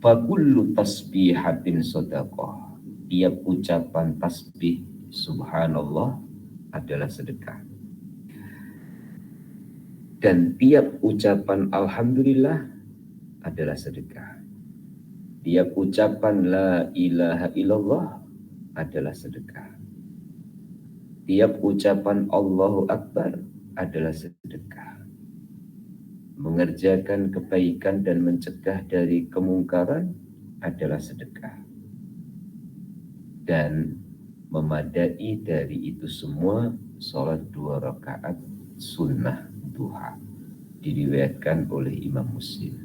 Fakullu tasbihatin sedekah. Tiap ucapan tasbih subhanallah adalah sedekah. Dan tiap ucapan alhamdulillah adalah sedekah. Tiap ucapan la ilaha illallah adalah sedekah. Tiap ucapan Allahu Akbar adalah sedekah. Mengerjakan kebaikan dan mencegah dari kemungkaran adalah sedekah. Dan memadai dari itu semua sholat 2 rakaat sunnah duha, diriwayatkan oleh Imam Muslim.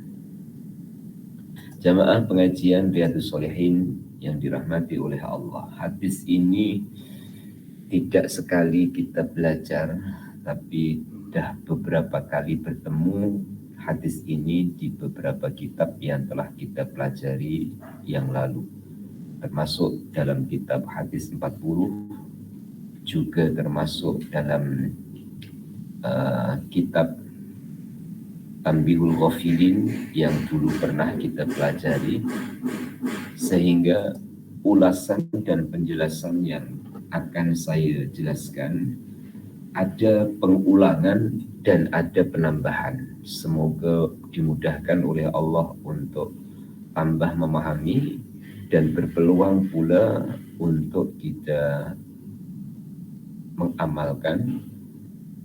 Jamaah pengajian Riyadhus Shalihin yang dirahmati oleh Allah, hadis ini tidak sekali kita belajar, tapi sudah beberapa kali bertemu hadis ini di beberapa kitab yang telah kita pelajari yang lalu, termasuk dalam kitab hadis 40, juga termasuk dalam kitab Tanbihul Ghafilin yang dulu pernah kita pelajari, sehingga ulasan dan penjelasan yang akan saya jelaskan ada pengulangan dan ada penambahan. Semoga dimudahkan oleh Allah untuk tambah memahami dan berpeluang pula untuk kita mengamalkan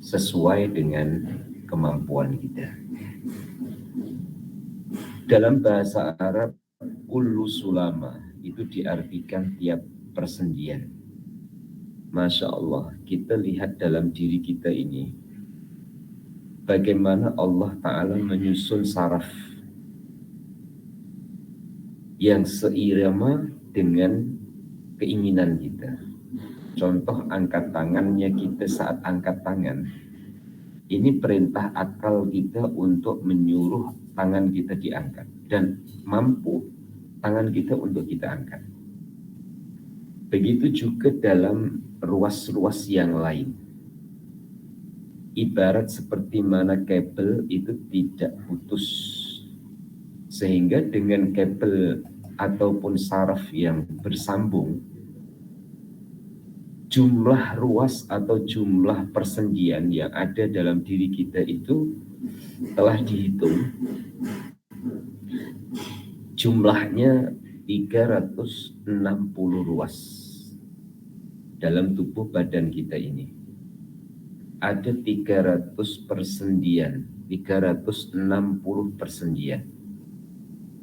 sesuai dengan kemampuan kita. Dalam bahasa Arab, kullu sulama itu diartikan tiap persendian. Masya Allah, kita lihat dalam diri kita ini bagaimana Allah Ta'ala menyusun saraf yang seirama dengan keinginan kita. Contoh angkat tangannya kita saat angkat tangan, ini perintah akal kita untuk menyuruh tangan kita diangkat, dan mampu tangan kita untuk kita angkat. Begitu juga dalam ruas-ruas yang lain. Ibarat seperti mana kabel itu tidak putus, sehingga dengan kabel ataupun saraf yang bersambung, jumlah ruas atau jumlah persendian yang ada dalam diri kita itu telah dihitung. Jumlahnya 360 ruas dalam tubuh badan kita ini. Ada 300 persendian, 360 persendian.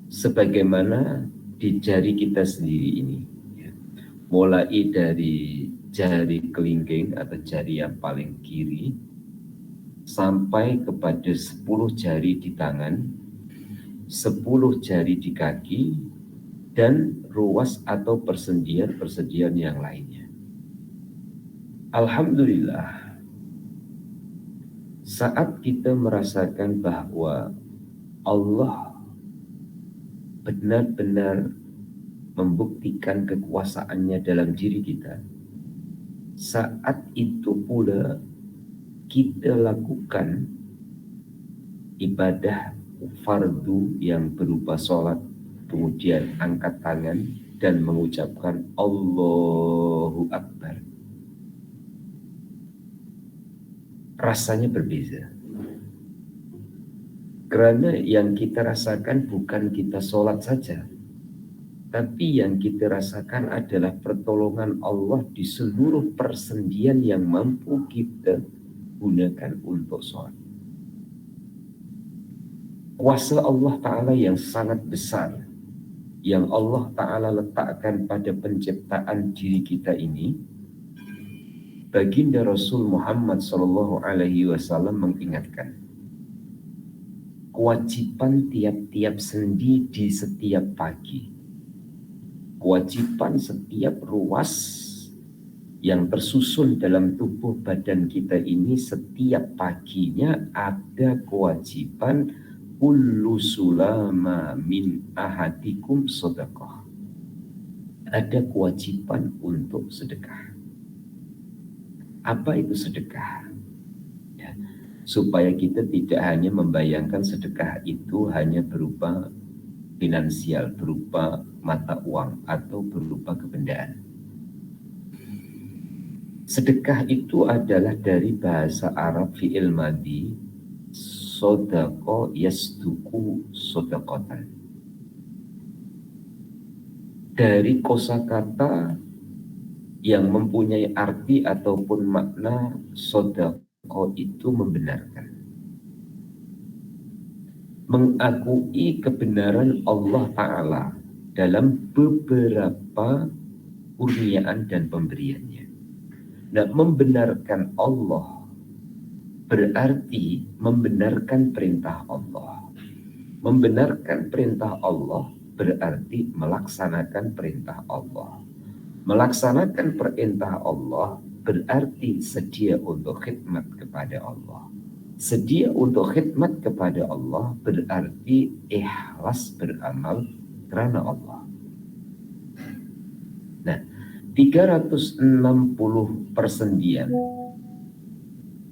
Sebagaimana di jari kita sendiri ini. Mulai dari jari kelingking atau jari yang paling kiri sampai kepada 10 jari di tangan, 10 jari di kaki, dan ruas atau persendian-persendian yang lainnya. Alhamdulillah, saat kita merasakan bahwa Allah benar-benar membuktikan kekuasaannya dalam diri kita, saat itu pula kita lakukan ibadah fardu yang berupa sholat, kemudian angkat tangan dan mengucapkan Allahu Akbar. Rasanya berbeza. Karena yang kita rasakan bukan kita sholat saja, tapi yang kita rasakan adalah pertolongan Allah di seluruh persendian yang mampu kita gunakan untuk sholat. Kuasa Allah Ta'ala yang sangat besar, yang Allah Ta'ala letakkan pada penciptaan diri kita ini, baginda Rasul Muhammad SAW mengingatkan, kewajiban tiap-tiap sendi di setiap pagi, kewajiban setiap ruas yang tersusun dalam tubuh badan kita ini, setiap paginya ada kewajiban kullu sulama min ahadikum sedekah. Ada kewajiban untuk sedekah. Apa itu sedekah? Ya, supaya kita tidak hanya membayangkan sedekah itu hanya berupa finansial berupa mata uang atau berupa kebendaan. Sedekah itu adalah dari bahasa Arab fi'il madhi, sodako yasduku sodakotan. Dari kosakata yang mempunyai arti ataupun makna sodako itu membenarkan, mengakui kebenaran Allah Ta'ala dalam beberapa kurniaan dan pemberiannya. Nah, membenarkan Allah berarti membenarkan perintah Allah. Membenarkan perintah Allah berarti melaksanakan perintah Allah. Melaksanakan perintah Allah berarti sedia untuk khidmat kepada Allah. Sedia untuk khidmat kepada Allah berarti ikhlas beramal karena Allah. Nah, 360 persendian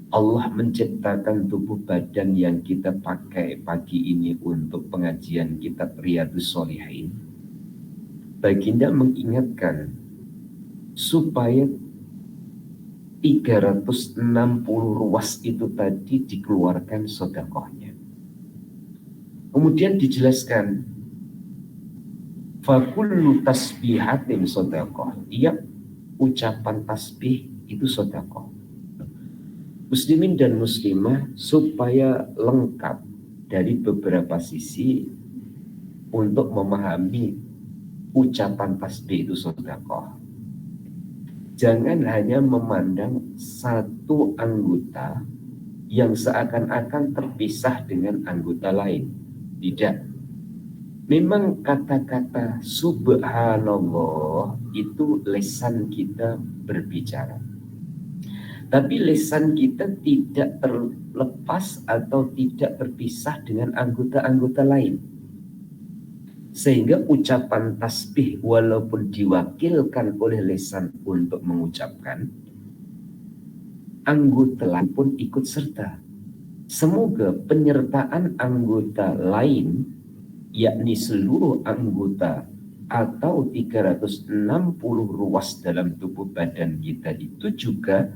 Allah menciptakan tubuh badan yang kita pakai pagi ini untuk pengajian kitab Riyadhus Shalihin. Baginda mengingatkan supaya 360 ruas itu tadi dikeluarkan sedekahnya. Kemudian dijelaskan fakullu tasbihatin sedekah. Tiap ucapan tasbih itu sedekah. Muslimin dan muslimah supaya lengkap dari beberapa sisi untuk memahami ucapan tasbih itu sedekah. Jangan hanya memandang satu anggota yang seakan-akan terpisah dengan anggota lain. Tidak. Memang kata-kata subhanallah itu lisan kita berbicara. Tapi lisan kita tidak terlepas atau tidak terpisah dengan anggota-anggota lain. Sehingga ucapan tasbih walaupun diwakilkan oleh lisan untuk mengucapkan, anggota lain pun ikut serta. Semoga penyertaan anggota lain, yakni seluruh anggota atau 360 ruas dalam tubuh badan kita itu juga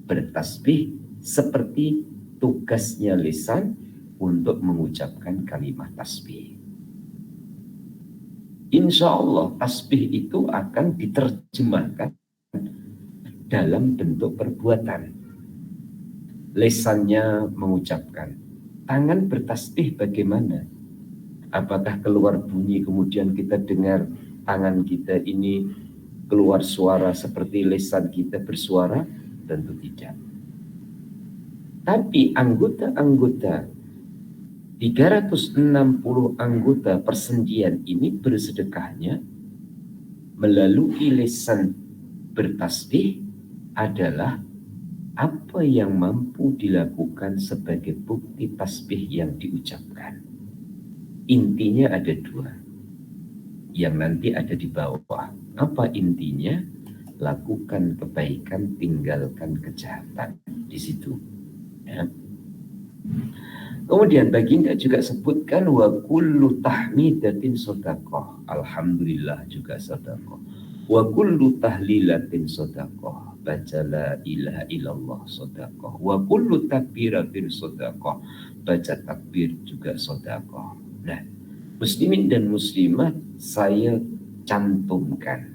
bertasbih seperti tugasnya lisan untuk mengucapkan kalimat tasbih. Insya Allah tasbih itu akan diterjemahkan dalam bentuk perbuatan. Lisannya mengucapkan, tangan bertasbih bagaimana? Apakah keluar bunyi kemudian kita dengar tangan kita ini keluar suara seperti lisan kita bersuara? Tentu tidak. Tapi anggota-anggota 360 anggota persendian ini bersedekahnya melalui lisan bertasbih adalah apa yang mampu dilakukan sebagai bukti tasbih yang diucapkan. Intinya ada dua yang nanti ada di bawah. Apa intinya? Lakukan kebaikan, tinggalkan kejahatan. Di situ. Ya. Kemudian baginda juga sebutkan wa kullu tahmidatin sedekah. Alhamdulillah juga sedekah. Wa kullu tahlilatin sedekah. Baca la ilaha illallah sedekah. Wa kullu takbiratin sedekah. Baca takbir juga sedekah. Nah, muslimin dan muslimat saya cantumkan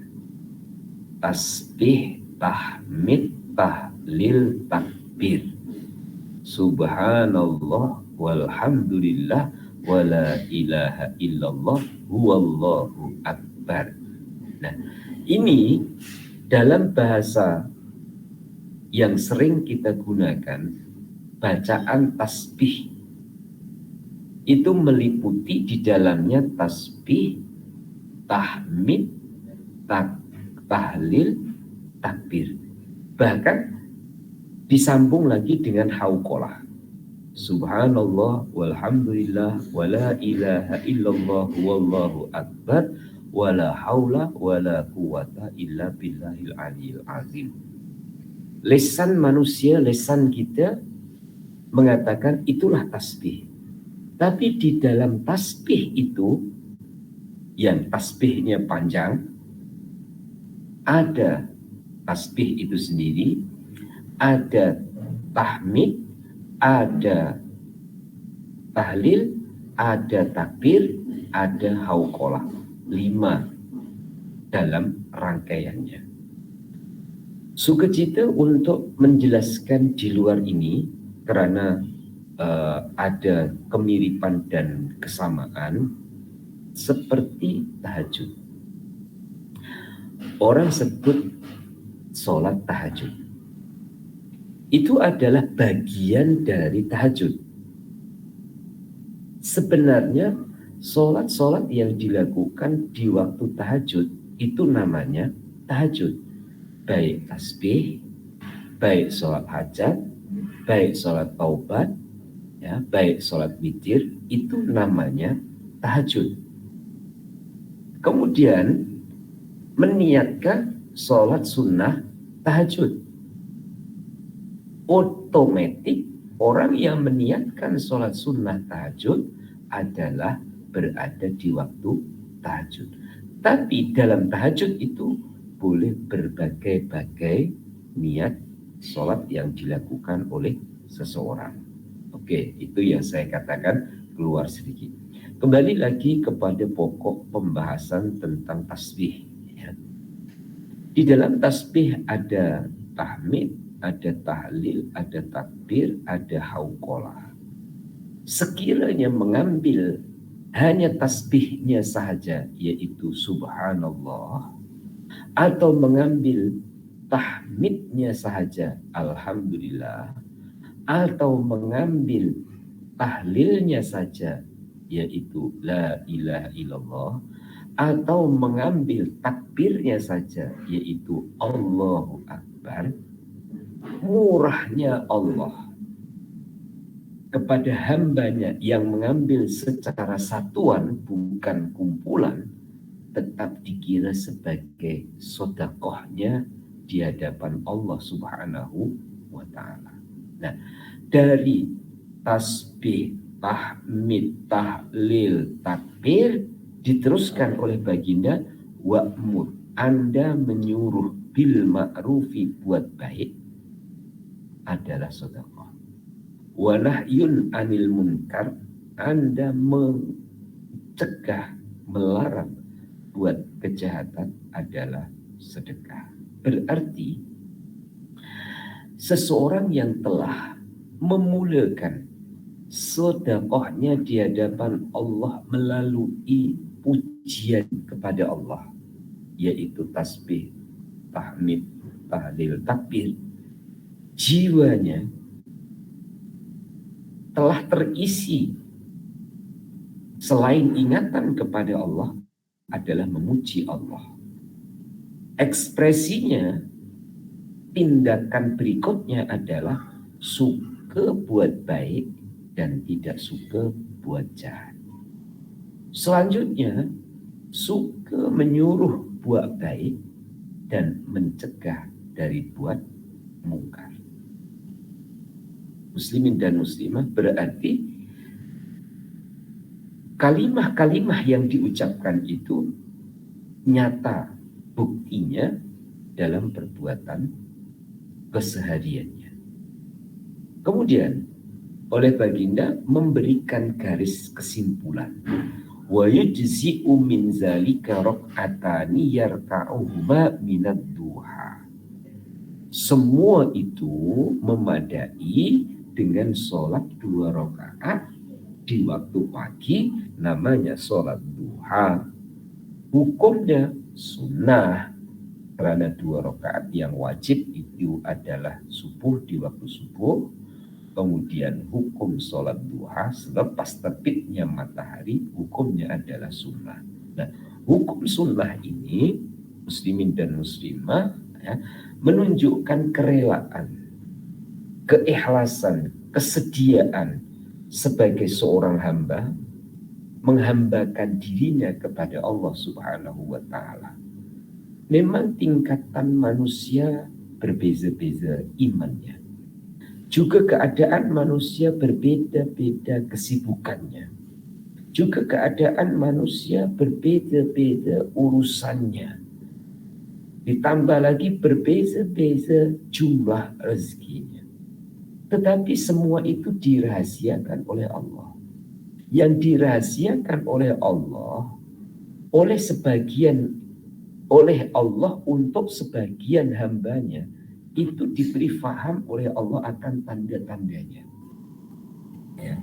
tasbih, tahmid, tahlil, takbir. Subhanallah walhamdulillah wala ilaha illallah huwallahu akbar. Nah, ini dalam bahasa yang sering kita gunakan, bacaan tasbih itu meliputi di dalamnya tasbih, tahmid, tahlil, takbir. Bahkan disambung lagi dengan hauqalah. Subhanallah walhamdulillah wala ilaha illallah wallahu akbar wala haula wala quwata illa billahil aliyil azim. Lisan manusia, lisan kita mengatakan itulah tasbih. Tapi di dalam tasbih itu yang tasbihnya panjang, ada tasbih itu sendiri, ada tahmid, ada tahlil, ada takbir, ada hauqalah. 5 dalam rangkaiannya. Sukacita untuk menjelaskan di luar ini karena ada kemiripan dan kesamaan seperti tahajud. Orang sebut sholat tahajud. Itu adalah bagian dari tahajud. Sebenarnya sholat-sholat yang dilakukan di waktu tahajud itu namanya tahajud. Baik tasbih, baik sholat hajat, baik sholat taubat, ya, baik sholat witir, itu namanya tahajud. Kemudian meniatkan sholat sunnah tahajud. Otomatis orang yang meniatkan sholat sunnah tahajud adalah berada di waktu tahajud. Tapi dalam tahajud itu boleh berbagai-bagai niat sholat yang dilakukan oleh seseorang. Oke, itu yang saya katakan keluar sedikit. Kembali lagi kepada pokok pembahasan tentang tasbih. Ya. Di dalam tasbih ada tahmid, ada tahlil, ada takbir, ada hauqalah. Sekiranya mengambil hanya tasbihnya sahaja, yaitu subhanallah, atau mengambil tahmidnya sahaja, alhamdulillah, atau mengambil tahlilnya saja, yaitu la ilaha illallah, atau mengambil takbirnya saja, yaitu Allahu Akbar, murahnya Allah kepada hambanya yang mengambil secara satuan bukan kumpulan, tetap dikira sebagai sodakohnya di hadapan Allah Subhanahu wa ta'ala. Nah, dari tasbih, tahmid, tahlil, takbir diteruskan oleh baginda, wa'mur, Anda menyuruh bil ma'rufi, buat baik, adalah sedekah. Wa nahyun anil munkar, Anda mencegah, melarang buat kejahatan, adalah sedekah. Berarti seseorang yang telah memulakan sedekahnya di hadapan Allah melalui pujian kepada Allah, yaitu tasbih, tahmid, tahlil, takbir, jiwanya telah terisi selain ingatan kepada Allah adalah memuji Allah. Ekspresinya, tindakan berikutnya adalah suka buat baik dan tidak suka buat jahat. Selanjutnya, suka menyuruh buat baik dan mencegah dari buat mungkar. Muslimin dan muslimah, berarti kalimah-kalimah yang diucapkan itu nyata buktinya dalam perbuatan kesehariannya. Kemudian oleh baginda memberikan garis kesimpulan, wa yujzi'u min zalika rak'atani yarka'uhuma minad duha. Semua itu memadai dengan sholat 2 rakaat di waktu pagi, namanya sholat duha. Hukumnya sunnah, karena 2 rakaat yang wajib itu adalah subuh, di waktu subuh. Kemudian hukum sholat duha selepas terbitnya matahari, hukumnya adalah sunnah. Nah, hukum sunnah ini, muslimin dan muslimah, ya, menunjukkan kerelaan, keikhlasan, kesediaan sebagai seorang hamba menghambakan dirinya kepada Allah Subhanahu wa ta'ala. Memang tingkatan manusia berbeza-beza imannya. Juga keadaan manusia berbeda-beda kesibukannya. juga keadaan manusia berbeda-beda urusannya. Ditambah lagi berbeza-beza jumlah rezekinya. Tetapi semua itu dirahasiakan oleh Allah. Yang dirahasiakan oleh Allah, oleh Allah untuk sebagian hambanya, itu diberi faham oleh Allah akan tanda-tandanya. Ya.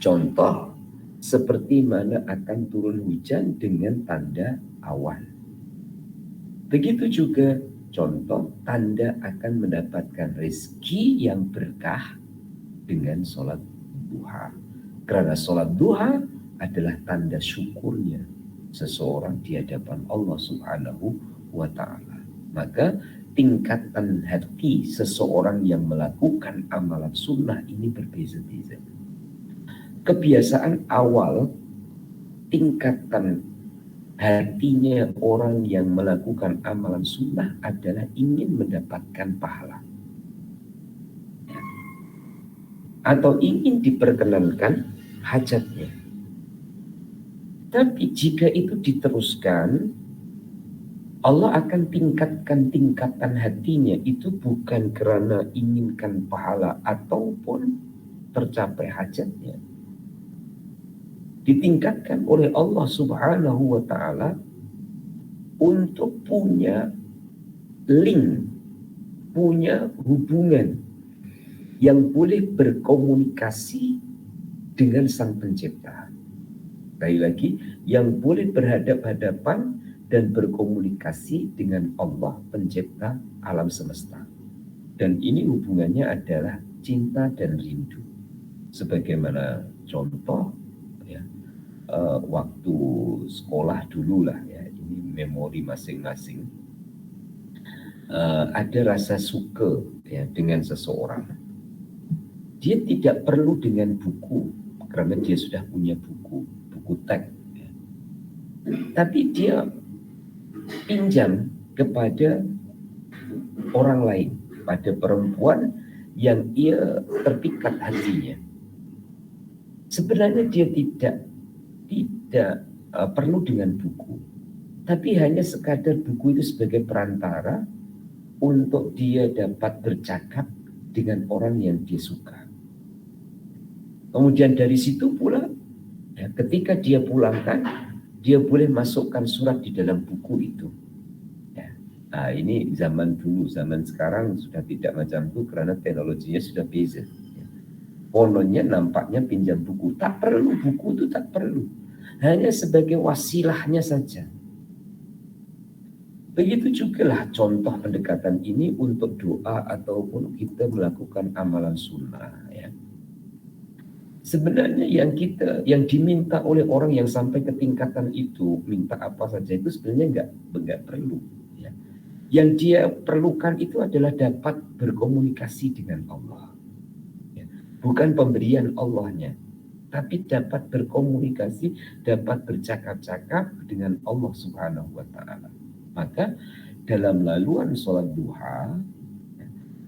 Contoh, seperti mana akan turun hujan dengan tanda awan. Begitu juga contoh tanda akan mendapatkan rezeki yang berkah dengan sholat duha. Karena sholat duha adalah tanda syukurnya seseorang di hadapan Allah Subhanahu wa ta'ala. Maka tingkatan hati seseorang yang melakukan amalan sunnah ini berbeza-beza. Kebiasaan awal tingkatan hatinya orang yang melakukan amalan sunnah adalah ingin mendapatkan pahala atau ingin diperkenankan hajatnya. Tapi jika itu diteruskan, Allah akan tingkatkan tingkatan hatinya itu bukan karena inginkan pahala ataupun tercapai hajatnya. Ditingkatkan oleh Allah Subhanahu wa ta'ala untuk punya link, punya hubungan yang boleh berkomunikasi dengan Sang Pencipta. Sekali lagi, yang boleh berhadap-hadapan dan berkomunikasi dengan Allah Pencipta alam semesta. Dan ini hubungannya adalah cinta dan rindu. Sebagaimana contoh, waktu sekolah dulu lah ya, ini memori masing-masing. Ada rasa suka ya dengan seseorang. Dia tidak perlu dengan buku karena dia sudah punya buku teks. Ya. Tapi dia pinjam kepada orang lain, pada perempuan yang ia terpikat hatinya. Sebenarnya dia tidak perlu dengan buku, tapi hanya sekadar buku itu sebagai perantara untuk dia dapat bercakap dengan orang yang dia suka. Kemudian dari situ pula, ya, ketika dia pulangkan, dia boleh masukkan surat di dalam buku itu. Ya. Nah, ini zaman dulu, zaman sekarang sudah tidak macam itu karena teknologinya sudah beza. Ya. Kononnya nampaknya pinjam buku, tak perlu buku itu, tak perlu. Hanya sebagai wasilahnya saja. Begitu juga lah contoh pendekatan ini untuk doa ataupun kita melakukan amalan sunnah. Ya. Sebenarnya yang diminta oleh orang yang sampai ke tingkatan itu, minta apa saja itu sebenarnya enggak perlu. Ya. Yang dia perlukan itu adalah dapat berkomunikasi dengan Allah. Ya. Bukan pemberian Allahnya, tapi dapat berkomunikasi, dapat bercakap-cakap dengan Allah Subhanahu wa ta'ala. Maka dalam laluan sholat duha,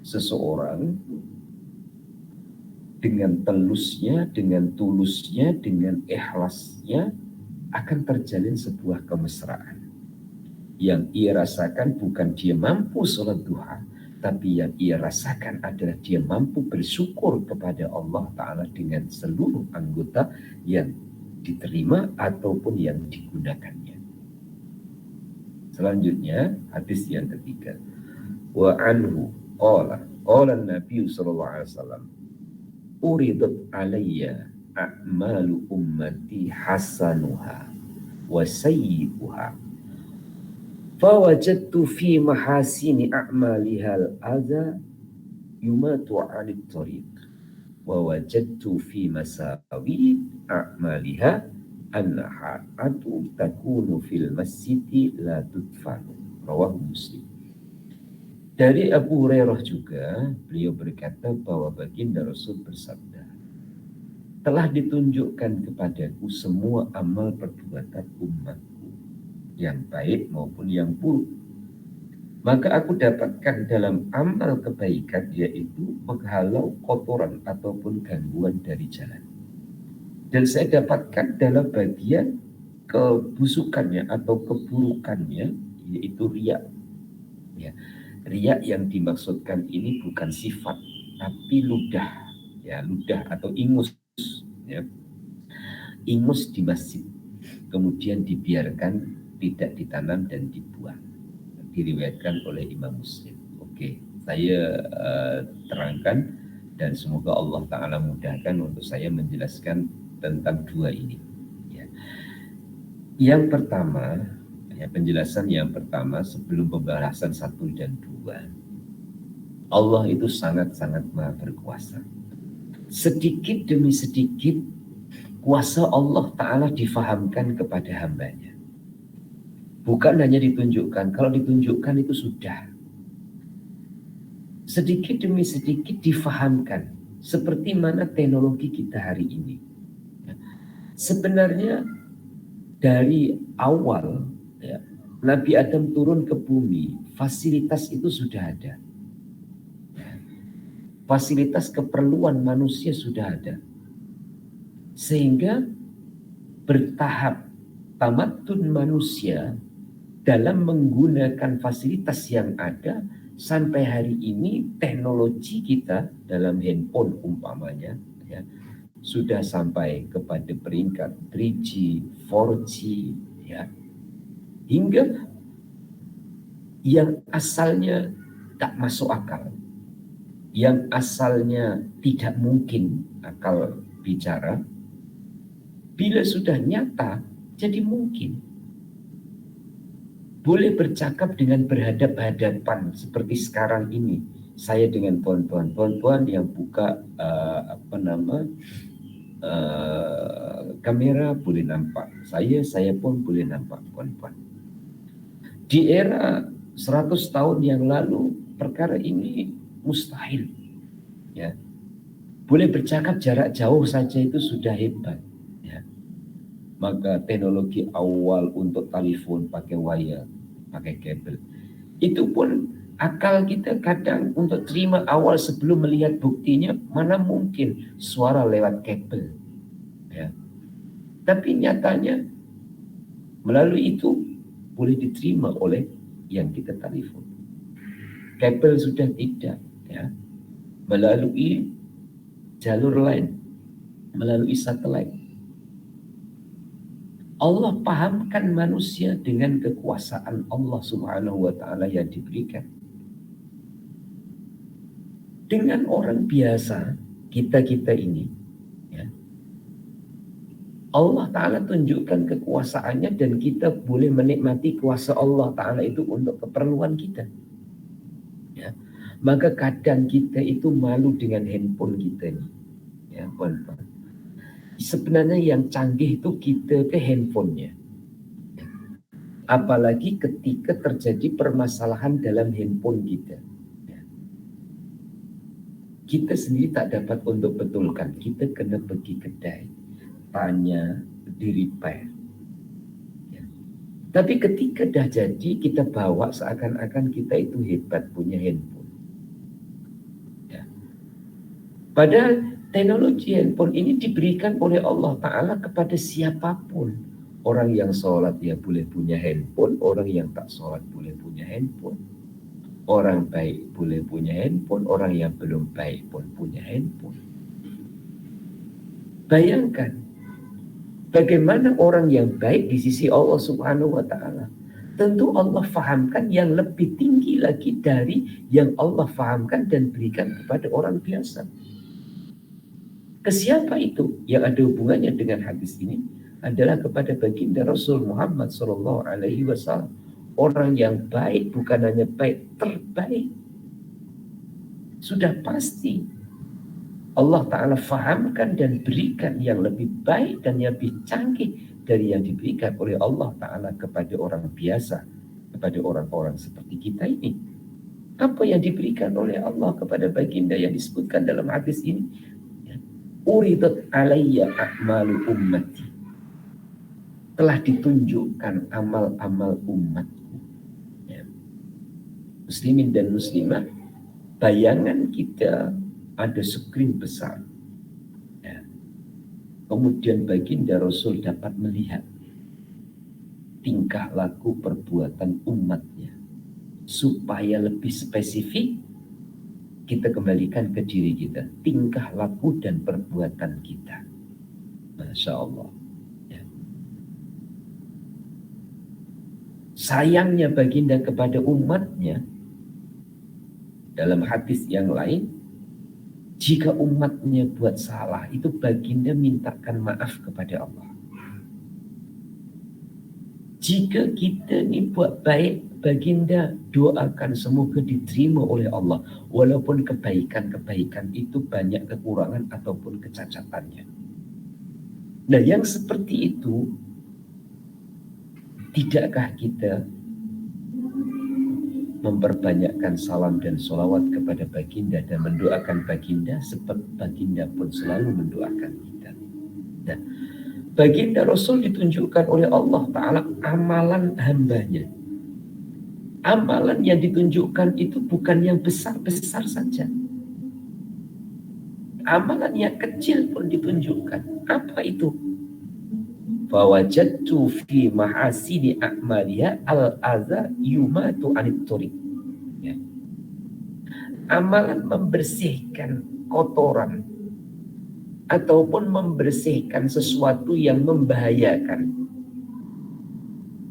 seseorang dengan telusnya, dengan tulusnya, dengan ikhlasnya akan terjalin sebuah kemesraan. Yang ia rasakan bukan dia mampu sholat duha, tapi yang ia rasakan adalah dia mampu bersyukur kepada Allah Ta'ala dengan seluruh anggota yang diterima ataupun yang digunakannya. Selanjutnya, hadis yang ketiga. Wa anhu qala Nabi sallallahu alaihi wasallam, uridat alayya a'malu ummati hasanuha wa sayyi'uha. Fawajadtu fi mahasini a'maliha al-adha yumatu 'anit tariq wa wajadtu fi masawi a'maliha annaha atu takunu fil masjidi la tudfanu. Rawahu Muslim. Dari Abu Hurairah juga beliau berkata bahwa baginda Rasul bersabda, telah ditunjukkan kepadaku semua amal perbuatan umatku, yang baik maupun yang buruk. Maka aku dapatkan dalam amal kebaikan yaitu menghalau kotoran ataupun gangguan dari jalan. Dan saya dapatkan dalam bagian kebusukannya atau keburukannya, yaitu riya. Ya. Riya yang dimaksudkan ini bukan sifat, tapi ludah. Ya, ludah atau ingus. Ya. Ingus di masjid, kemudian dibiarkan, tidak ditanam dan dibuang. Diriwayatkan oleh Imam Muslim. Oke, saya terangkan dan semoga Allah Ta'ala mudahkan untuk saya menjelaskan tentang dua ini. Ya. Yang pertama, ya, penjelasan yang pertama sebelum pembahasan 1 dan 2. Allah itu sangat-sangat maha berkuasa. Sedikit demi sedikit kuasa Allah Ta'ala difahamkan kepada hambanya. Bukan hanya ditunjukkan, kalau ditunjukkan itu sudah. Sedikit demi sedikit difahamkan. Seperti mana teknologi kita hari ini. Sebenarnya dari awal ya, Nabi Adam turun ke bumi, fasilitas itu sudah ada. Fasilitas keperluan manusia sudah ada. Sehingga bertahap tamadun manusia dalam menggunakan fasilitas yang ada sampai hari ini teknologi kita dalam handphone umpamanya ya, sudah sampai kepada peringkat 3G, 4G ya. Hingga yang asalnya tak masuk akal, yang asalnya tidak mungkin akal bicara, bila sudah nyata jadi mungkin. Boleh bercakap dengan berhadap-hadapan seperti sekarang ini. Saya dengan puan-puan yang buka kamera boleh nampak. Saya pun boleh nampak puan-puan. Di era 100 tahun yang lalu perkara ini mustahil. Ya. Boleh bercakap jarak jauh saja itu sudah hebat. Ya. Maka teknologi awal untuk telepon pakai wire, pakai kabel. Itu pun akal kita kadang untuk terima awal sebelum melihat buktinya, mana mungkin suara lewat kabel. Ya. Tapi nyatanya melalui itu boleh diterima oleh yang kita telepon. Kabel sudah tidak, ya. Melalui jalur lain, melalui satelit. Allah pahamkan manusia dengan kekuasaan Allah Subhanahu wa Ta'ala yang diberikan. Dengan orang biasa, kita ini, ya, Allah Ta'ala tunjukkan kekuasaannya dan kita boleh menikmati kuasa Allah Ta'ala itu untuk keperluan kita. Ya. Maka kadang kita itu malu dengan handphone kita nih. Ya, puan-puan. Sebenarnya yang canggih itu kita ke handphonenya. Apalagi ketika terjadi permasalahan dalam handphone kita. Kita sendiri tak dapat untuk betulkan. Kita kena pergi kedai, tanya, di repair. Ya. Tapi ketika dah jadi, kita bawa seakan-akan kita itu hebat punya handphone. Ya. Padahal teknologi handphone ini diberikan oleh Allah Ta'ala kepada siapapun. Orang yang sholat ya boleh punya handphone, orang yang tak sholat boleh punya handphone. Orang baik boleh punya handphone, orang yang belum baik pun punya handphone. Bayangkan, bagaimana orang yang baik di sisi Allah Subhanahu wa Ta'ala. Tentu Allah fahamkan yang lebih tinggi lagi dari yang Allah fahamkan dan berikan kepada orang biasa. Ke siapa itu yang ada hubungannya dengan hadis ini? Adalah kepada baginda Rasul Muhammad SAW. Orang yang baik bukan hanya baik, terbaik. Sudah pasti Allah Ta'ala fahamkan dan berikan yang lebih baik dan yang lebih canggih dari yang diberikan oleh Allah Ta'ala kepada orang biasa, kepada orang-orang seperti kita ini. Apa yang diberikan oleh Allah kepada baginda yang disebutkan dalam hadis ini? Uridat alayya a'malu ummati. Telah ditunjukkan amal-amal umatku. Ya. Muslimin dan muslimah, bayangan kita ada screen besar. Ya. Kemudian baginda Rasul dapat melihat tingkah laku perbuatan umatnya. Supaya lebih spesifik, kita kembalikan ke diri kita. Tingkah laku dan perbuatan kita. Masya Allah. Ya. Sayangnya baginda kepada umatnya, dalam hadis yang lain, jika umatnya buat salah, itu baginda mintakan maaf kepada Allah. Jika kita ini buat baik, baginda doakan semoga diterima oleh Allah. Walaupun kebaikan-kebaikan itu banyak kekurangan ataupun kecacatannya. Nah, yang seperti itu, tidakkah kita memperbanyakkan salam dan sholawat kepada baginda dan mendoakan baginda seperti baginda pun selalu mendoakan kita. Nah, baginda Rasul ditunjukkan oleh Allah Ta'ala amalan hambanya. Amalan yang ditunjukkan itu bukan yang besar-besar saja. Amalan yang kecil pun ditunjukkan. Apa itu? Fawajadtu fi mahasini a'maliha al-aza yumatu anit turiq. Ya. Amalan membersihkan kotoran ataupun membersihkan sesuatu yang membahayakan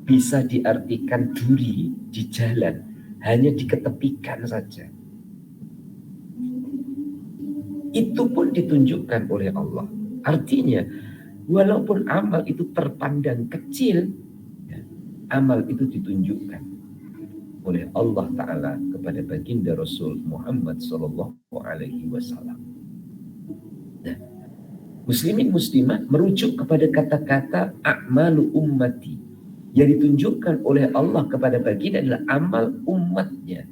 bisa diartikan duri di jalan, hanya diketepikan saja. Itu pun ditunjukkan oleh Allah. Artinya, walaupun amal itu terpandang kecil, ya, amal itu ditunjukkan oleh Allah Ta'ala kepada baginda Rasul Muhammad Sallallahu Alaihi Wasallam. Nah, muslimin muslimah merujuk kepada kata-kata a'malu ummati yang ditunjukkan oleh Allah kepada baginda adalah amal umatnya.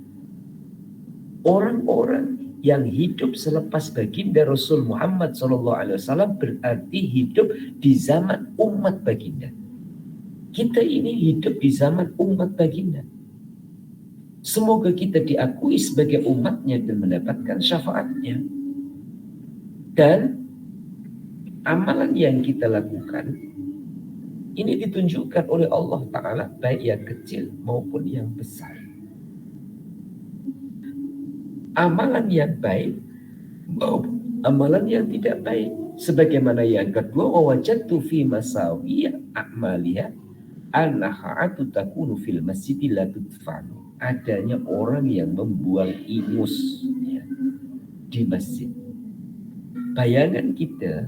Orang-orang yang hidup selepas baginda Rasul Muhammad SAW berarti hidup di zaman umat baginda. Kita ini hidup di zaman umat baginda. Semoga kita diakui sebagai umatnya dan mendapatkan syafaatnya. Dan amalan yang kita lakukan ini ditunjukkan oleh Allah Ta'ala baik yang kecil maupun yang besar. Amalan yang baik maupun amalan yang tidak baik. Sebagaimana yang kedua, wajadtu fi masawiya a'maliya an-naha'atu takunu fil masjidi la tudfanu. Adanya orang yang membuang ingus ya, di masjid. Bayangan kita,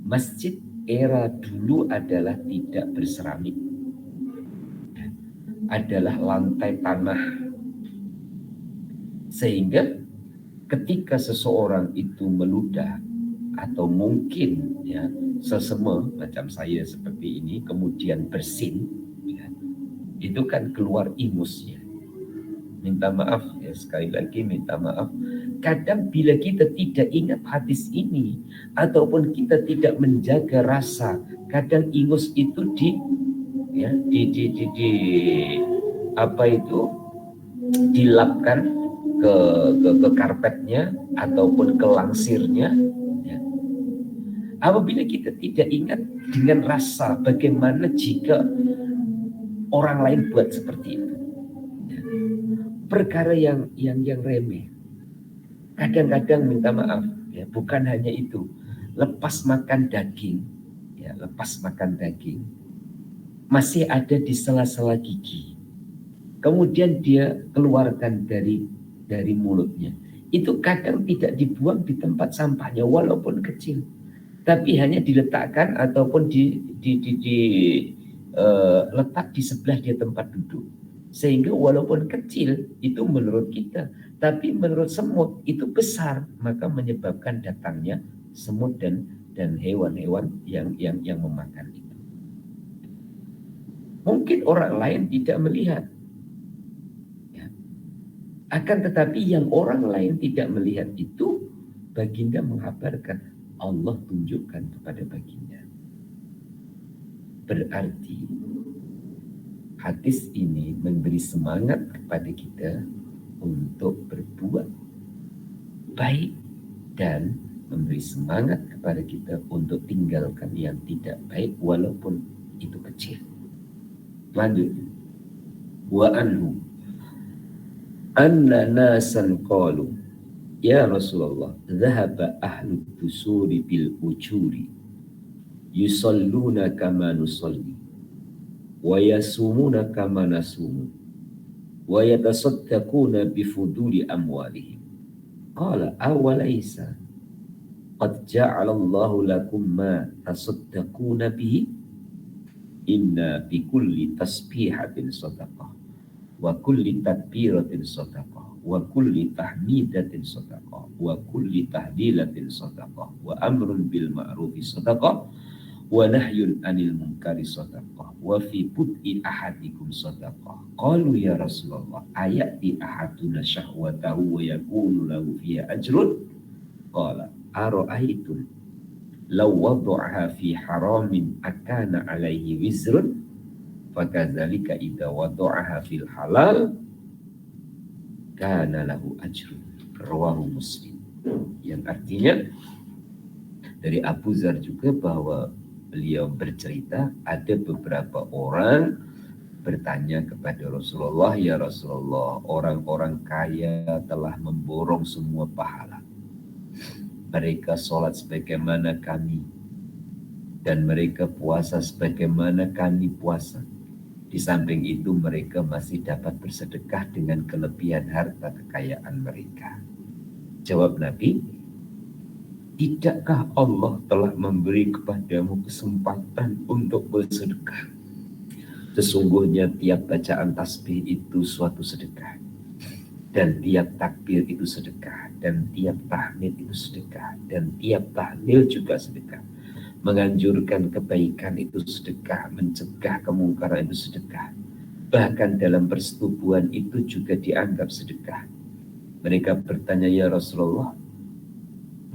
masjid era dulu adalah tidak berseramik, adalah lantai tanah, sehingga ketika seseorang itu meludah atau mungkin ya sesama macam saya seperti ini kemudian bersin ya, itu kan keluar ingusnya. Minta maaf ya, sekali lagi minta maaf. Kadang bila kita tidak ingat hadis ini ataupun kita tidak menjaga rasa, kadang ingus itu di apa itu dilapkan ke karpetnya ataupun ke langsirnya. Ya. Apabila kita tidak ingat dengan rasa, bagaimana jika orang lain buat seperti itu? Ya. Perkara yang remeh. Kadang-kadang minta maaf, ya, bukan hanya itu. Lepas makan daging, ya, lepas makan daging, masih ada di sela-sela gigi. Kemudian dia keluarkan dari mulutnya. Itu kadang tidak dibuang di tempat sampahnya walaupun kecil, tapi hanya diletakkan ataupun letak di sebelah dia tempat duduk. Sehingga walaupun kecil itu menurut kita, tapi menurut semut itu besar, maka menyebabkan datangnya semut dan hewan-hewan yang memakan itu. Mungkin orang lain tidak melihat, ya. Akan tetapi yang orang lain tidak melihat itu, baginda mengabarkan, Allah tunjukkan kepada baginda. Berarti hadis ini memberi semangat kepada kita untuk berbuat baik dan memberi semangat kepada kepada kita untuk tinggalkan yang tidak baik walaupun itu kecil. Lanjut. Wa anhu anna nasan qalu ya Rasulullah dhahaba ahlu dusuri bil ujuri yusalluna kama nusalli wa yasumuna kama nasumu wa yatasaddaquna bifuduli amwalihim. Qala awalaysa qad ja'alallahu lakum ma tasaddaquna bihi inna bi kulli tasbihatin sadaqah wa kulli takbiratin sadaqah wa kulli tahmidatin sadaqah wa kulli tahlilatin sadaqah wa amrun bil ma'rufi sadaqah wa nahyun anil munkari sadaqah wa fi bud'i ahadikum sadaqah. Qalu ya Rasulullah ayati ahaduna syahwatahu wa yakunu lahu fiha ajrun. Qala ara'aytum law wada'aha fi haramin akana alaihi wizrun fakadzalika idza wada'aha fil halal kana lahu ajrun. Rawahu Muslim. Yang artinya dari Abu Dzar juga bahwa beliau bercerita ada beberapa orang bertanya kepada Rasulullah, ya Rasulullah, orang-orang kaya telah memborong semua pahala. Mereka sholat sebagaimana kami dan mereka puasa sebagaimana kami puasa. Di samping itu mereka masih dapat bersedekah dengan kelebihan harta kekayaan mereka. Jawab Nabi, tidakkah Allah telah memberi kepadamu kesempatan untuk bersedekah? Sesungguhnya tiap bacaan tasbih itu suatu sedekah, dan tiap takbir itu sedekah, dan tiap tahmid itu sedekah, dan tiap tahlil juga sedekah. Menganjurkan kebaikan itu sedekah, mencegah kemungkaran itu sedekah. Bahkan dalam persetubuhan itu juga dianggap sedekah. Mereka bertanya, ya Rasulullah,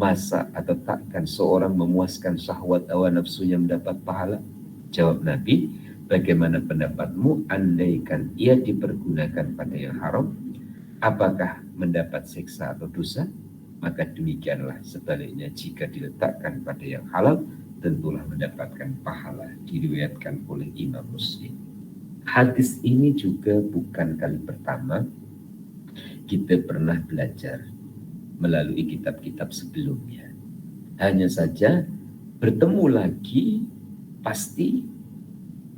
masa atau takkan seorang memuaskan syahwat hawa nafsunya mendapat pahala? Jawab Nabi, bagaimana pendapatmu andaikan ia dipergunakan pada yang haram? Apakah mendapat siksa atau dosa? Maka demikianlah sebaliknya jika diletakkan pada yang halal, tentulah mendapatkan pahala. Diriwayatkan oleh Imam Muslim. Hadis ini juga bukan kali pertama kita pernah belajar melalui kitab-kitab sebelumnya. Hanya saja bertemu lagi pasti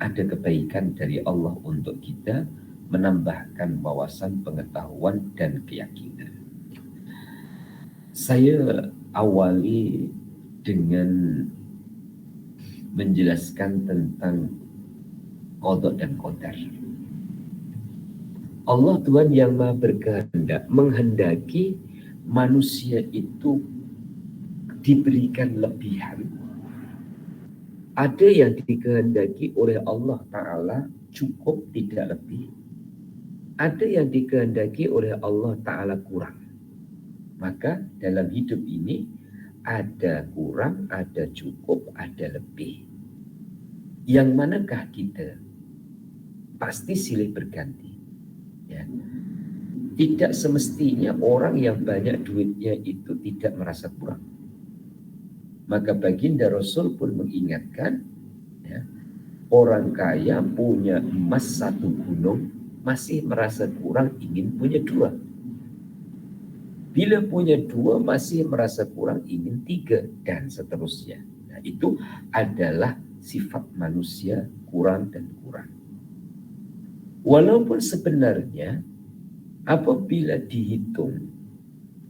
ada kebaikan dari Allah untuk kita, menambahkan wawasan, pengetahuan, dan keyakinan. Saya awali dengan menjelaskan tentang qada dan qadar. Allah Tuhan yang Maha berkehendak menghendaki manusia itu diberikan lebihan. Ada yang dikehendaki oleh Allah Ta'ala cukup, tidak lebih. Ada yang dikehendaki oleh Allah Ta'ala kurang. Maka dalam hidup ini ada kurang, ada cukup, ada lebih. Yang manakah kita? Pasti silih berganti. Ya. Tidak semestinya orang yang banyak duitnya itu tidak merasa kurang. Maka baginda Rasul pun mengingatkan, ya, orang kaya punya emas 1 gunung masih merasa kurang, ingin punya 2. Bila punya 2 masih merasa kurang, ingin 3, dan seterusnya. Nah, itu adalah sifat manusia, kurang dan kurang. Walaupun sebenarnya apabila dihitung,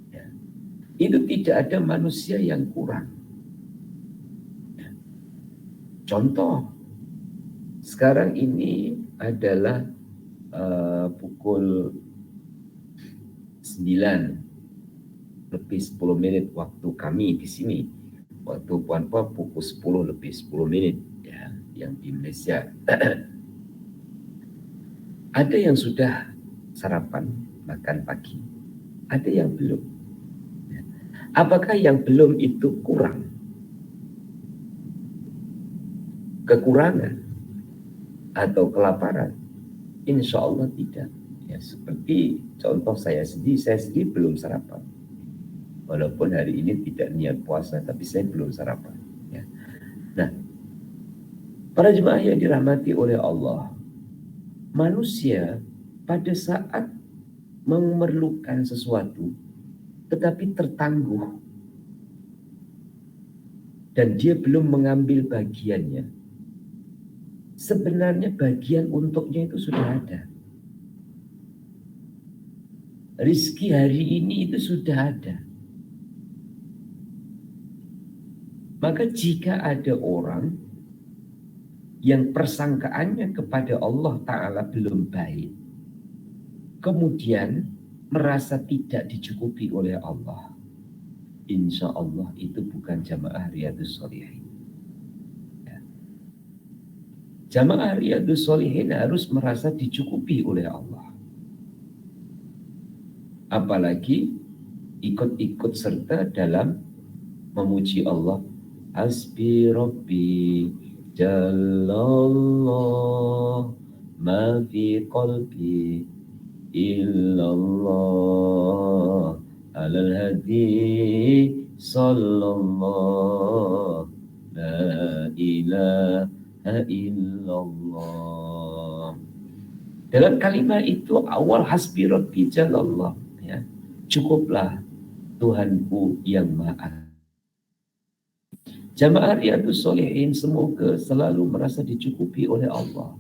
ya, itu tidak ada manusia yang kurang. Contoh, sekarang ini adalah pukul 9:10 waktu kami di sini. Waktu puan-puan pukul 10:10 ya, yang di Malaysia. Ada yang sudah sarapan, makan pagi. Ada yang belum. Apakah yang belum itu kurang? Kekurangan atau kelaparan? Insya Allah tidak. Ya, seperti contoh saya sendiri belum sarapan. Walaupun hari ini tidak niat puasa, tapi saya belum sarapan. Ya. Nah, para jemaah yang dirahmati oleh Allah, manusia pada saat memerlukan sesuatu, tetapi tertangguh, dan dia belum mengambil bagiannya, sebenarnya bagian untuknya itu sudah ada. Rizki hari ini itu sudah ada. Maka jika ada orang yang persangkaannya kepada Allah Ta'ala belum baik, kemudian merasa tidak dicukupi oleh Allah, insya Allah itu bukan jamaah Riyadhus Shalihin. Jamaah Riyadhus Shalihin harus merasa dicukupi oleh Allah. Apalagi ikut-ikut serta dalam memuji Allah. Hasbi Rabbi Jalallah ma fi qalbi illallah alal hadi sallallahu la ilaha illallah. Dalam kalimat itu awal hasbi Rabbi Jalallah, ya, cukuplah Tuhanku yang maha. Jamaah Riyadhus Shalihin semoga selalu merasa dicukupi oleh Allah.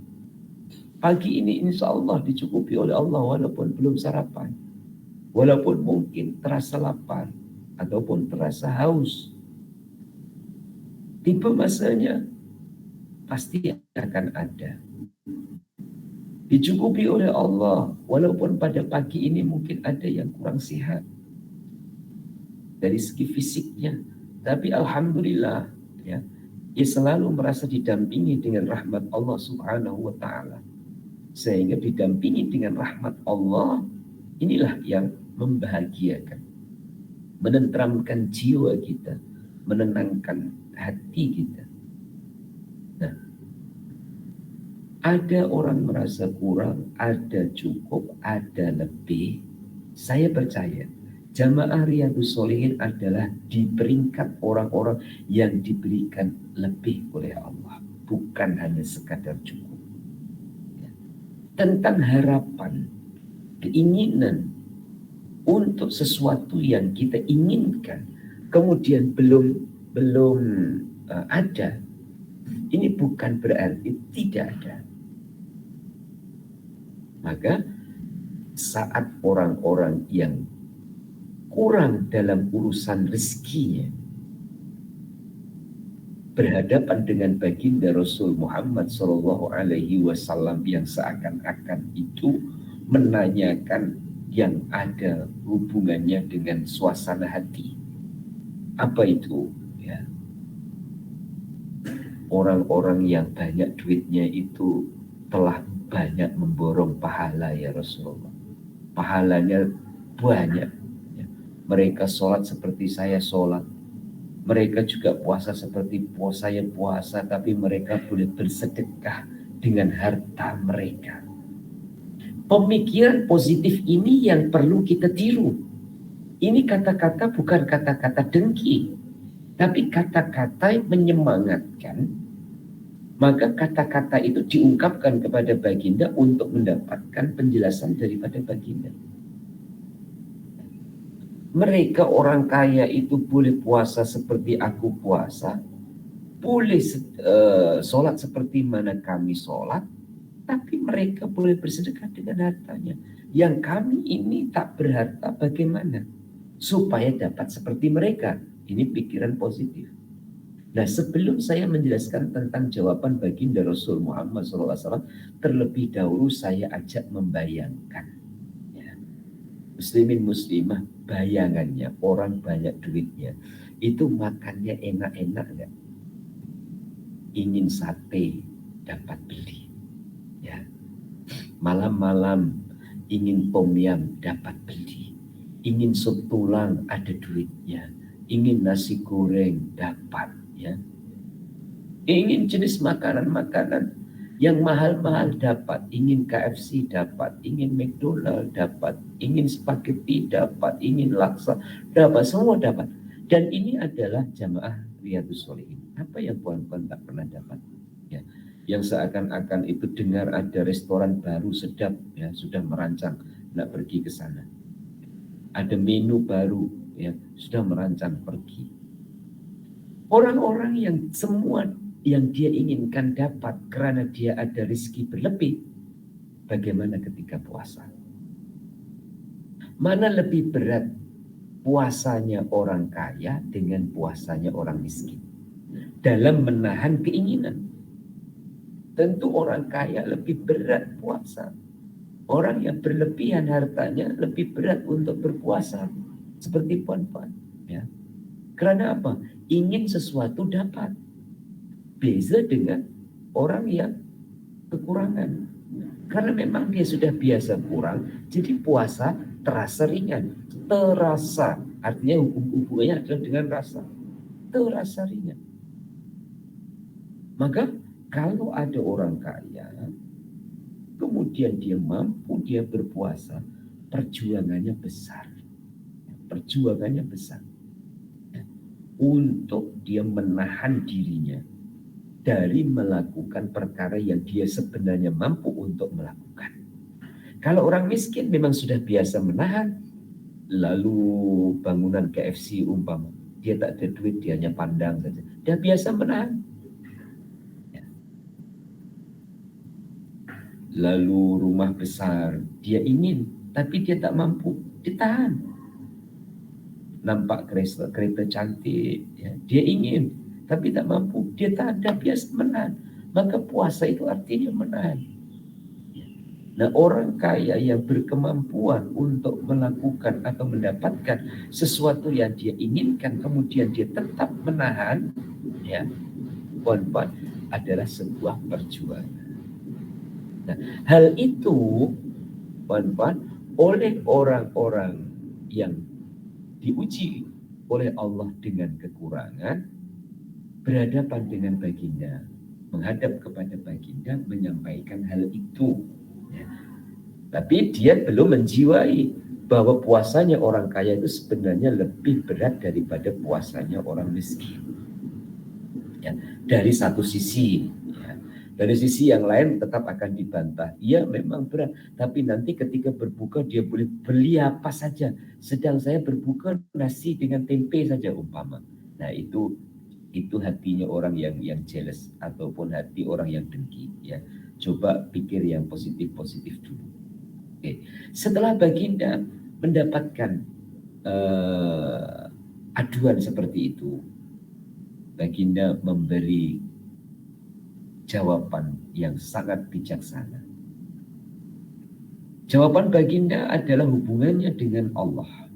Pagi ini insya Allah dicukupi oleh Allah walaupun belum sarapan. Walaupun mungkin terasa lapar ataupun terasa haus. Tiba masanya pasti akan ada. Dicukupi oleh Allah walaupun pada pagi ini mungkin ada yang kurang sehat dari segi fisiknya. Tapi alhamdulillah, ya, ia selalu merasa didampingi dengan rahmat Allah Subhanahu wa Ta'ala. Sehingga didampingi dengan rahmat Allah, inilah yang membahagiakan, menenteramkan jiwa kita, menenangkan hati kita. Nah, ada orang merasa kurang, ada cukup, ada lebih. Saya percaya jamaah Riyadhus Shalihin adalah di peringkat orang-orang yang diberikan lebih oleh Allah, bukan hanya sekadar cukup. Ya. Tentang harapan, keinginan untuk sesuatu yang kita inginkan, kemudian belum ada, ini bukan berarti tidak ada. Maka saat orang-orang yang kurang dalam urusan rezekinya berhadapan dengan baginda Rasul Muhammad Shallallahu Alaihi Wasallam yang seakan-akan itu menanyakan yang ada hubungannya dengan suasana hati. Apa itu? Ya. Orang-orang yang banyak duitnya itu telah banyak memborong pahala ya Rasulullah. Pahalanya banyak. Mereka sholat seperti saya sholat. Mereka juga puasa seperti saya puasa. Tapi mereka boleh bersedekah dengan harta mereka. Pemikiran positif ini yang perlu kita tiru. Ini kata-kata bukan kata-kata dengki. Tapi kata-kata menyemangatkan. Maka kata-kata itu diungkapkan kepada baginda untuk mendapatkan penjelasan daripada baginda. Mereka orang kaya itu boleh puasa seperti aku puasa, boleh sholat seperti mana kami sholat, tapi mereka boleh bersedekah dengan hartanya. Yang kami ini tak berharta, bagaimana? Supaya dapat seperti mereka. Ini pikiran positif. Nah, sebelum saya menjelaskan tentang jawaban baginda Rasul Muhammad SAW, terlebih dahulu saya ajak membayangkan. Muslimin muslimah, bayangannya orang banyak duitnya itu makannya enak-enak nggak? Ingin sate dapat beli, ya. Malam-malam ingin tom yam dapat beli, ingin sup tulang ada duitnya, ingin nasi goreng dapat, ya. Ingin jenis makanan-makanan Yang mahal-mahal dapat, ingin KFC dapat, ingin McDonald dapat, ingin spaghetti dapat, ingin laksa dapat, semua dapat. Dan ini adalah jamaah Riyadhus Shalihin. Apa yang puan-puan tak pernah dapat? Ya, yang seakan-akan itu dengar ada restoran baru sedap, ya sudah merancang nak pergi ke sana. Ada menu baru, ya sudah merancang pergi. Orang-orang yang semua yang dia inginkan dapat karena dia ada rezeki berlebih. Bagaimana ketika puasa? Mana lebih berat puasanya orang kaya dengan puasanya orang miskin dalam menahan keinginan? Tentu orang kaya lebih berat puasa. Orang yang berlebihan hartanya lebih berat untuk berpuasa. Seperti puan-puan. Ya. Karena apa? Ingin sesuatu dapat. Beza dengan orang yang kekurangan. Karena memang dia sudah biasa kurang, jadi puasa terasa ringan. Terasa, artinya hubungannya adalah dengan rasa. Terasa ringan. Maka kalau ada orang kaya, kemudian dia mampu dia berpuasa, perjuangannya besar. Perjuangannya besar. Untuk dia menahan dirinya dari melakukan perkara yang dia sebenarnya mampu untuk melakukan. Kalau orang miskin memang sudah biasa menahan, lalu bangunan KFC umpama, dia tak ada duit, dia hanya pandang saja. Dia biasa menahan. Lalu rumah besar, dia ingin, tapi dia tak mampu, ditahan. Nampak kereta cantik, ya, dia ingin, tapi tak mampu, dia tak ada, biasa menahan. Maka puasa itu artinya menahan. Nah, orang kaya yang berkemampuan untuk melakukan atau mendapatkan sesuatu yang dia inginkan, kemudian dia tetap menahan, ya, puan-puan, adalah sebuah perjuangan. Nah, hal itu, puan-puan, oleh orang-orang yang diuji oleh Allah dengan kekurangan, berhadapan dengan baginda, menghadap kepada baginda, menyampaikan hal itu. Ya. Tapi dia belum menjiwai bahwa puasanya orang kaya itu sebenarnya lebih berat daripada puasanya orang miskin. Ya. Dari satu sisi, ya. Dari sisi yang lain tetap akan dibantah. Iya memang berat, tapi nanti ketika berbuka dia boleh beli apa saja. Sedang saya berbuka nasi dengan tempe saja umpama. Nah itu hatinya orang yang jealous ataupun hati orang yang dengki, ya. Coba pikir yang positif dulu. Oke. Setelah baginda mendapatkan aduan seperti itu, baginda memberi jawaban yang sangat bijaksana. Jawaban baginda adalah hubungannya dengan Allah,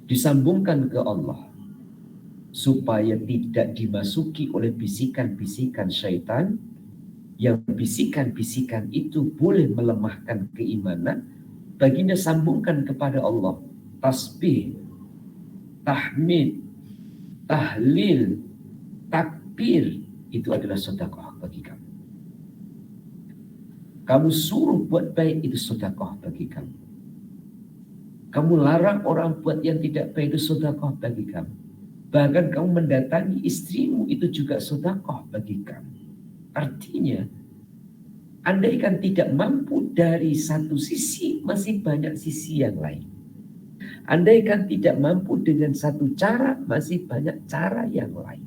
disambungkan ke Allah, supaya tidak dimasuki oleh bisikan-bisikan syaitan, yang bisikan-bisikan itu boleh melemahkan keimanan. Baginda sambungkan kepada Allah tasbih, tahmid, tahlil, takbir, itu adalah sedekah bagi kamu. Kamu suruh buat baik, itu sedekah bagi kamu. Kamu larang orang buat yang tidak baik, itu sedekah bagi kamu. Bahkan kamu mendatangi istrimu, itu juga sedekah bagi kamu. Artinya, andaikan tidak mampu dari satu sisi, masih banyak sisi yang lain. Andaikan tidak mampu dengan satu cara, masih banyak cara yang lain.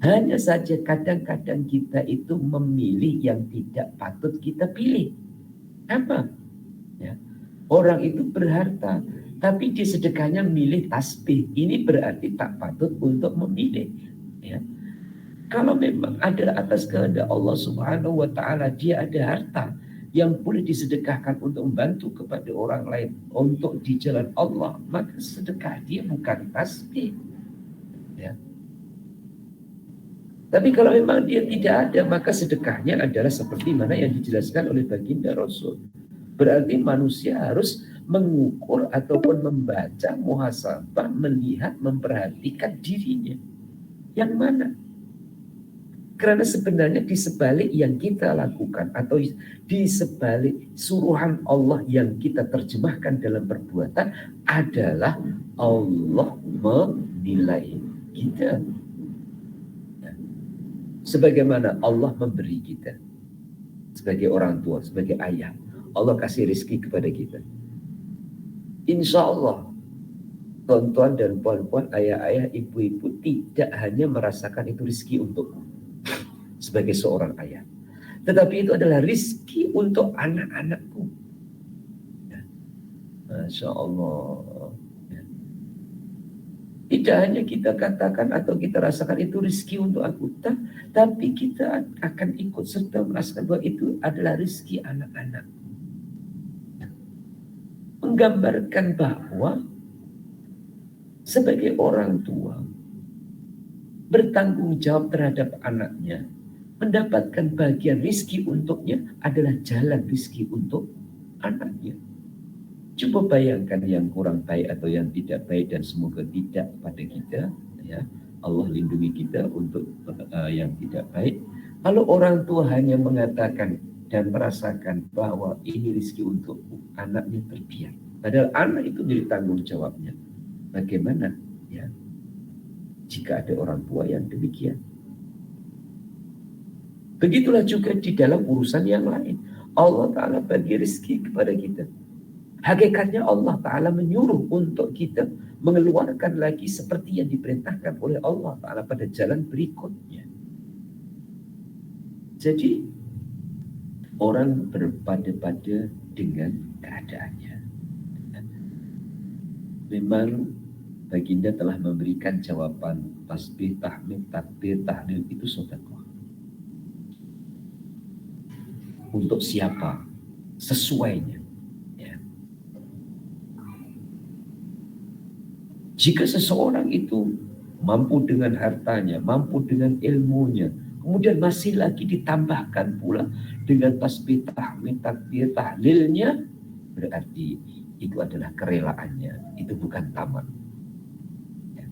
Hanya saja kadang-kadang kita itu memilih yang tidak patut kita pilih. Apa? Ya. Orang itu berharta, tapi dia sedekahnya milih tasbih. Ini berarti tak patut untuk memilih. Ya. Kalau memang ada atas kehendak Allah Subhanahu wa Ta'ala, dia ada harta yang boleh disedekahkan untuk membantu kepada orang lain, untuk di jalan Allah, maka sedekah dia bukan tasbih. Ya. Tapi kalau memang dia tidak ada, maka sedekahnya adalah seperti mana yang dijelaskan oleh baginda Rasul. Berarti manusia harus mengukur ataupun membaca, muhasabah, melihat, memperhatikan dirinya. Yang mana? Karena sebenarnya di sebalik yang kita lakukan atau di sebalik suruhan Allah yang kita terjemahkan dalam perbuatan adalah Allah menilai kita. Sebagaimana Allah memberi kita sebagai orang tua, sebagai ayah. Allah kasih rezeki kepada kita. Insya Allah tuan-tuan dan puan-puan, ayah-ayah, ibu-ibu tidak hanya merasakan itu rezeki untukmu sebagai seorang ayah, tetapi itu adalah rezeki untuk anak-anakku. Ya. Masya Allah. Ya. Tidak hanya kita katakan atau kita rasakan itu rezeki untuk aku, tapi kita akan ikut serta merasakan bahwa itu adalah rezeki anak-anak. Ya. Menggambarkan bahwa sebagai orang tua bertanggung jawab terhadap anaknya, mendapatkan bagian rizki untuknya adalah jalan rizki untuk anaknya. Coba bayangkan yang kurang baik atau yang tidak baik, dan semoga tidak pada kita, ya. Allah lindungi kita untuk yang tidak baik. Kalau orang tua hanya mengatakan dan merasakan bahwa ini rizki untukku, anaknya terbiak. Padahal anak itu jadi tanggung jawabnya. Bagaimana, ya, jika ada orang tua yang demikian? Begitulah juga di dalam urusan yang lain. Allah Ta'ala bagi rezeki kepada kita. Hakikatnya Allah Ta'ala menyuruh untuk kita mengeluarkan lagi seperti yang diperintahkan oleh Allah Ta'ala pada jalan berikutnya. Jadi orang berpada-pada dengan keadaannya. Memang baginda telah memberikan jawaban tasbih, tahmid, takbir, tahlil itu sedekah. Untuk siapa? Sesuainya. Ya. Jika seseorang itu mampu dengan hartanya, mampu dengan ilmunya, kemudian masih lagi ditambahkan pula dengan tasbih, tahmid, takbir, tahlilnya, berarti itu adalah kerelaannya. Itu bukan tamak. Ya.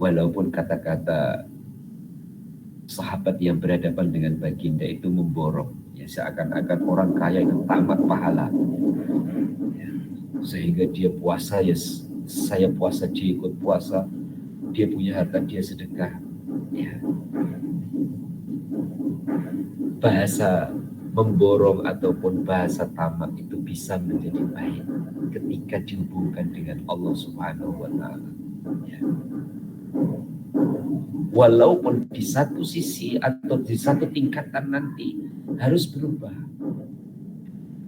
Walaupun kata-kata sahabat yang berhadapan dengan baginda itu memborong, ya, seakan-akan orang kaya itu tamat pahala, ya, sehingga dia puasa, ya saya puasa, dia ikut puasa, dia punya harta, dia sedekah, ya. Bahasa memborong ataupun bahasa tamak itu bisa menjadi baik ketika dihubungkan dengan Allah Subhanahu wa Ta'ala, ya. Walaupun di satu sisi atau di satu tingkatan nanti harus berubah.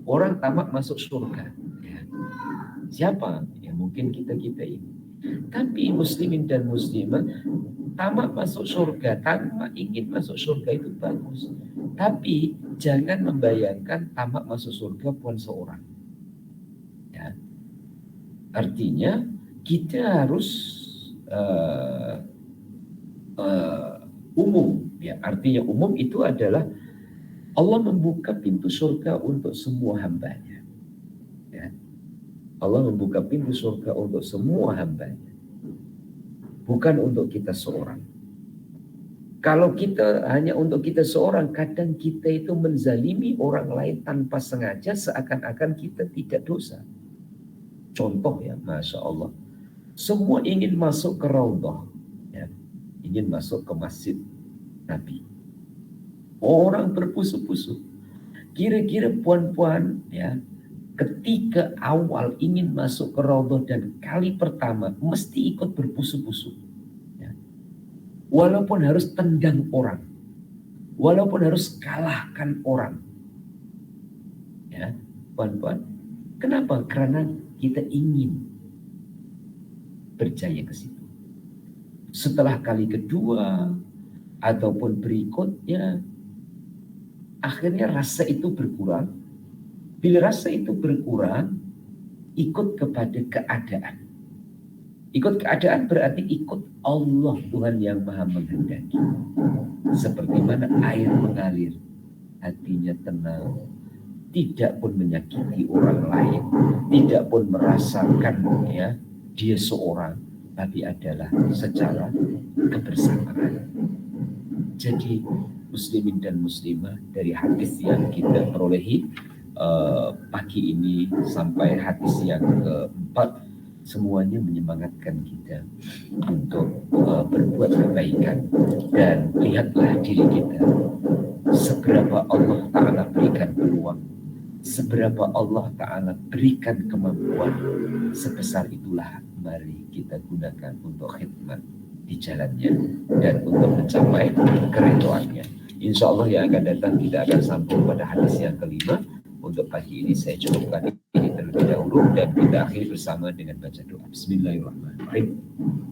Orang tamak masuk surga, ya. Siapa? Ya mungkin kita-kita ini. Tapi muslimin dan muslimah, tamak masuk surga, tamak ingin masuk surga itu bagus. Tapi jangan membayangkan tamak masuk surga pun seorang. Ya. Artinya kita harus umum, ya. Artinya umum itu adalah Allah membuka pintu surga untuk semua hambanya, ya. Allah membuka pintu surga untuk semua hambanya, bukan untuk kita seorang. Kalau kita hanya untuk kita seorang, kadang kita itu menzalimi orang lain tanpa sengaja, seakan-akan kita tidak dosa. Contoh, ya, Masya Allah, semua ingin masuk ke Raudhah, ya, ingin masuk ke masjid Nabi. Orang berpusu-pusu. Kira-kira puan-puan, ya, ketika awal ingin masuk ke Raudhah dan kali pertama mesti ikut berpusu-pusu, ya. Walaupun harus tendang orang, walaupun harus kalahkan orang, ya, puan-puan. Kenapa? Karena kita ingin berjaya ke situ. Setelah kali kedua ataupun berikutnya, akhirnya rasa itu berkurang. Bila rasa itu berkurang, ikut kepada keadaan. Ikut keadaan berarti ikut Allah, Tuhan yang Maha menghendaki. Seperti mana air mengalir, hatinya tenang, tidak pun menyakiti orang lain, tidak pun merasakan, ya, dia seorang, tapi adalah secara kebersamaan. Jadi muslimin dan muslimah, dari hadis yang kita perolehi pagi ini sampai hadis yang keempat, semuanya menyemangatkan kita untuk berbuat kebaikan. Dan lihatlah diri kita, seberapa Allah Ta'ala berikan peluang, seberapa Allah Ta'ala berikan kemampuan, sebesar itulah mari kita gunakan untuk khidmat di jalannya dan untuk mencapai keridhaannya. Insya Allah yang akan datang kita akan sambung pada hadis yang kelima. Untuk pagi ini saya cukupkan ini terlebih dahulu dan kita akhiri bersama dengan baca doa. Bismillahirrahmanirrahim.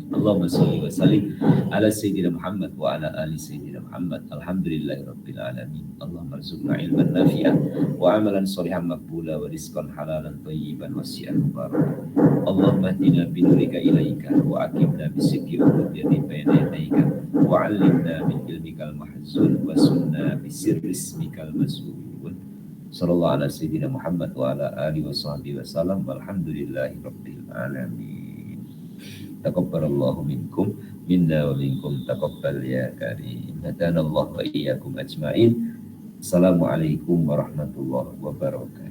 Allahumma sholli wa sallim ala sayyidina Muhammad wa ala ali sayyidina Muhammad. Alhamdulillahirabbil alamin. Allahumma arzuqna ilman nafi'an wa amalan sholihan maqbula wa rizqan halalan thayyiban wasi'an mubarakan. Allahumma hdina bi nurika ilaika wa aqimna bi sidqi ubudiyyati bayna yadayka wa 'allimna min ilmikal mahzun wa sunna bi sirri ismikal mas'ul. Sallallahu ala sayyidina Muhammad wa ala alihi wa sahbihi wa sallam walhamdulillahi rabbil alamin. Taqabbalallahu minkum minna wa minkum taqabbal ya karim. Hadanallahu wa iyyakum ajmain. Assalamualaikum warahmatullahi wabarakatuh.